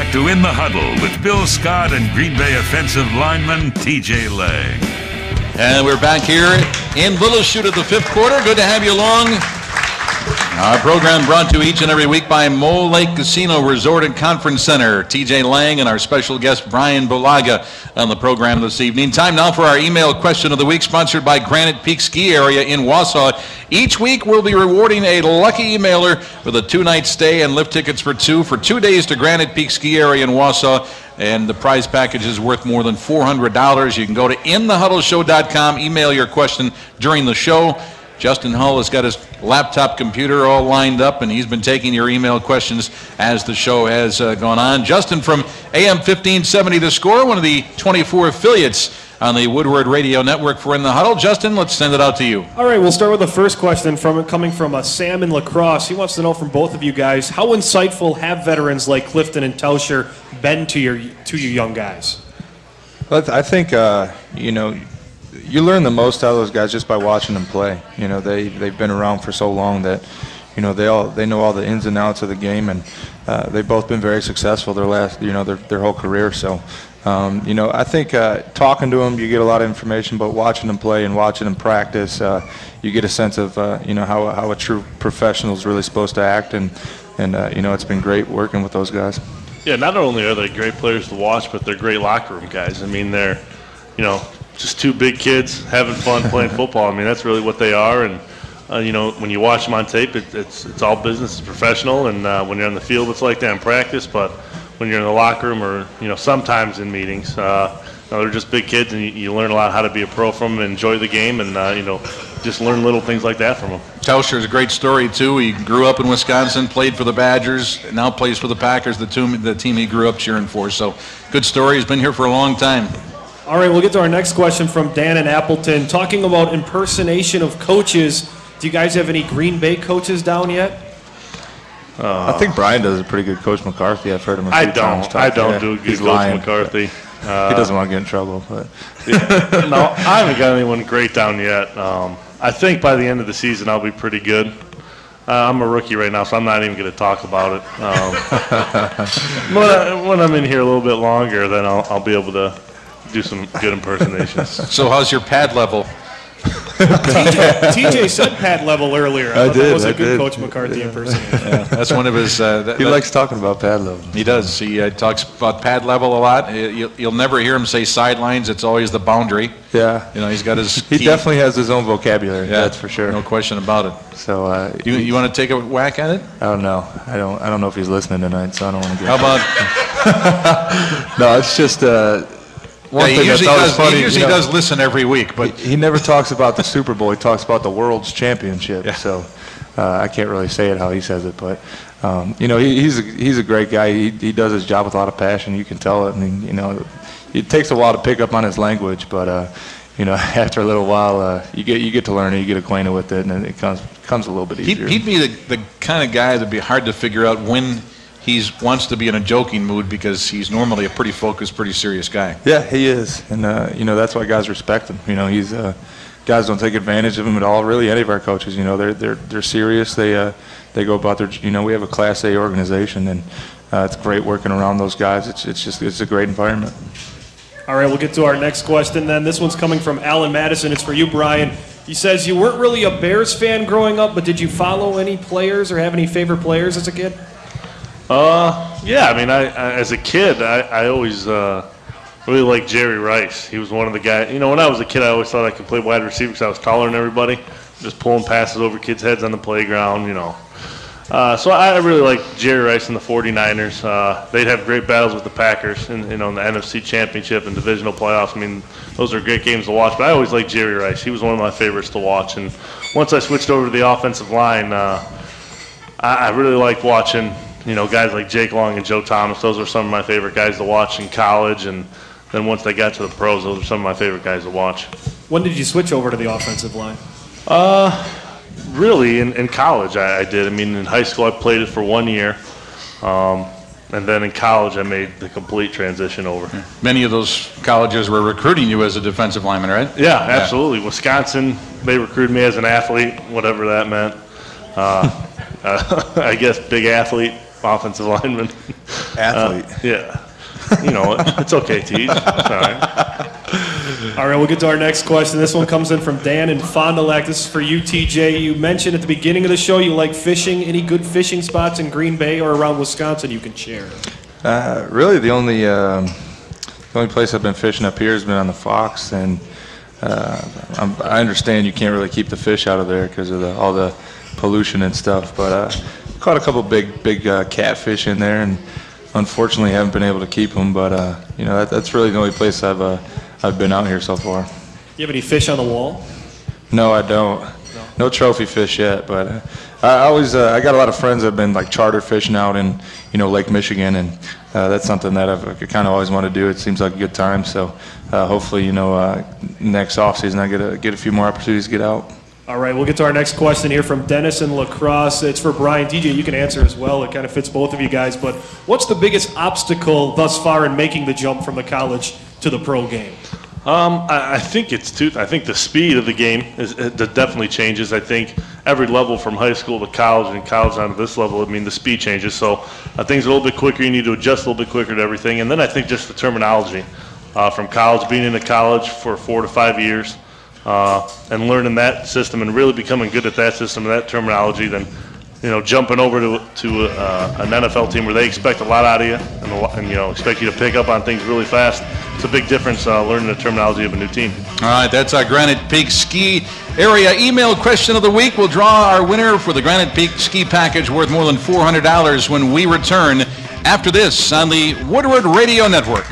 back to In the Huddle with Bill Scott and Green Bay offensive lineman T.J. Lang. And we're back here in Little Chute of the fifth quarter. Good to have you along. Our program brought to you each and every week by Mole Lake Casino Resort and Conference Center. T.J. Lang and our special guest Bryan Bulaga on the program this evening. Time now for our email question of the week, sponsored by Granite Peak Ski Area in Wausau. Each week we'll be rewarding a lucky emailer with a 2-night stay and lift tickets for 2 days to Granite Peak Ski Area in Wausau. And the prize package is worth more than $400. You can go to inthehuddleshow.com, email your question during the show. Justin Hull has got his laptop computer all lined up, and he's been taking your email questions as the show has gone on. Justin from AM 1570 The Score, one of the 24 affiliates on the Woodward Radio Network for In the Huddle. Justin, let's send it out to you. All right, we'll start with the first question coming from Sam in La Crosse. He wants to know from both of you guys, how insightful have veterans like Clifton and Tauscher been to you young guys? Well, I think, you learn the most out of those guys just by watching them play. They've been around for so long that, they know all the ins and outs of the game, and they've both been very successful their whole career. So, I think talking to them, you get a lot of information, but watching them play and watching them practice, you get a sense of, how a true professional is really supposed to act, and it's been great working with those guys. Yeah, not only are they great players to watch, but they're great locker room guys. I mean, they're, just two big kids having fun playing football. I mean, that's really what they are. And, when you watch them on tape, it's all business, it's professional. And when you're on the field, it's like that in practice. But when you're in the locker room or, sometimes in meetings, they're just big kids, and you learn a lot how to be a pro from them and enjoy the game and, just learn little things like that from them. Tauscher's a great story, too. He grew up in Wisconsin, played for the Badgers, now plays for the Packers, the team he grew up cheering for. So good story. He's been here for a long time. All right, we'll get to our next question from Dan in Appleton. Talking about impersonation of coaches, do you guys have any Green Bay coaches down yet? I think Brian does a pretty good Coach McCarthy. I've heard him a few times. I don't do a good Coach McCarthy. He doesn't want to get in trouble. But no, I haven't got anyone great down yet. I think by the end of the season I'll be pretty good. I'm a rookie right now, so I'm not even going to talk about it. When I'm in here a little bit longer, then I'll be able to do some good impersonations. So how's your pad level? TJ said pad level earlier. I did. That was a good Coach McCarthy impersonation. Yeah, that's one of his. He likes talking about pad level. He does. He talks about pad level a lot. You'll never hear him say sidelines. It's always the boundary. Yeah. He's got his. He definitely has his own vocabulary. Yeah, that's for sure. No question about it. So you want to take a whack at it? I don't know. I don't know if he's listening tonight, so I don't want to get. How about? No, it's just. He usually does listen every week, but he never talks about the Super Bowl. He talks about the World's Championship. Yeah. So I can't really say it how he says it, but he's a great guy. He does his job with a lot of passion. You can tell it. And it takes a while to pick up on his language, but after a little while, you get to learn it. You get acquainted with it, and it comes a little bit easier. He'd be the kind of guy that'd be hard to figure out when he wants to be in a joking mood, because he's normally a pretty focused, pretty serious guy. Yeah, he is, and that's why guys respect him. He's guys don't take advantage of him at all. Really, any of our coaches, they're serious. They go about their. We have a Class A organization, and it's great working around those guys. It's a great environment. All right, we'll get to our next question then. This one's coming from Alan Madison. It's for you, Brian. He says you weren't really a Bears fan growing up, but did you follow any players or have any favorite players as a kid? Yeah, I mean, I as a kid, I always really liked Jerry Rice. He was one of the guys. When I was a kid, I always thought I could play wide receiver because I was taller than everybody, just pulling passes over kids' heads on the playground, So I really liked Jerry Rice and the 49ers. They'd have great battles with the Packers in the NFC Championship and divisional playoffs. I mean, those are great games to watch, but I always liked Jerry Rice. He was one of my favorites to watch. And once I switched over to the offensive line, I really liked watching guys like Jake Long and Joe Thomas. Those were some of my favorite guys to watch in college, and then once they got to the pros, those were some of my favorite guys to watch. When did you switch over to the offensive line? Really, in college I did. I mean, in high school I played it for 1 year, and then in college I made the complete transition over. Many of those colleges were recruiting you as a defensive lineman, right? Yeah, absolutely. Wisconsin, they recruited me as an athlete, whatever that meant. I guess big athlete. Offensive lineman. Athlete. Yeah. You know, it's okay, Teach. It's all right. All right, we'll get to our next question. This one comes in from Dan in Fond du Lac. This is for you, TJ. You mentioned at the beginning of the show you like fishing. Any good fishing spots in Green Bay or around Wisconsin you can share? Really, the only place I've been fishing up here has been on the Fox, and I understand you can't really keep the fish out of there because of all the pollution and stuff. But caught a couple big catfish in there, and unfortunately haven't been able to keep them. But you know, that's really the only place I've been out here so far. You have any fish on the wall? No, I don't. No trophy fish yet, but I got a lot of friends that have been like charter fishing out in Lake Michigan, and that's something that I've kind of always wanted to do. It seems like a good time, so hopefully next off season I get a few more opportunities to get out. All right, we'll get to our next question here from Dennis in La Crosse. It's for Brian. DJ, you can answer as well. It kind of fits both of you guys. But what's the biggest obstacle thus far in making the jump from the college to the pro game? I think I think the speed of the game it definitely changes. I think every level from high school to college and college on to this level, I mean, the speed changes. So things are a little bit quicker. You need to adjust a little bit quicker to everything. And then I think just the terminology from college, being into college for 4 to 5 years, and learning that system and really becoming good at that system and that terminology, then jumping over to an NFL team where they expect a lot out of you and expect you to pick up on things really fast. It's a big difference learning the terminology of a new team. All right, that's our Granite Peak Ski Area Email Question of the Week. We'll draw our winner for the Granite Peak Ski Package worth more than $400 when we return after this on the Woodward Radio Network.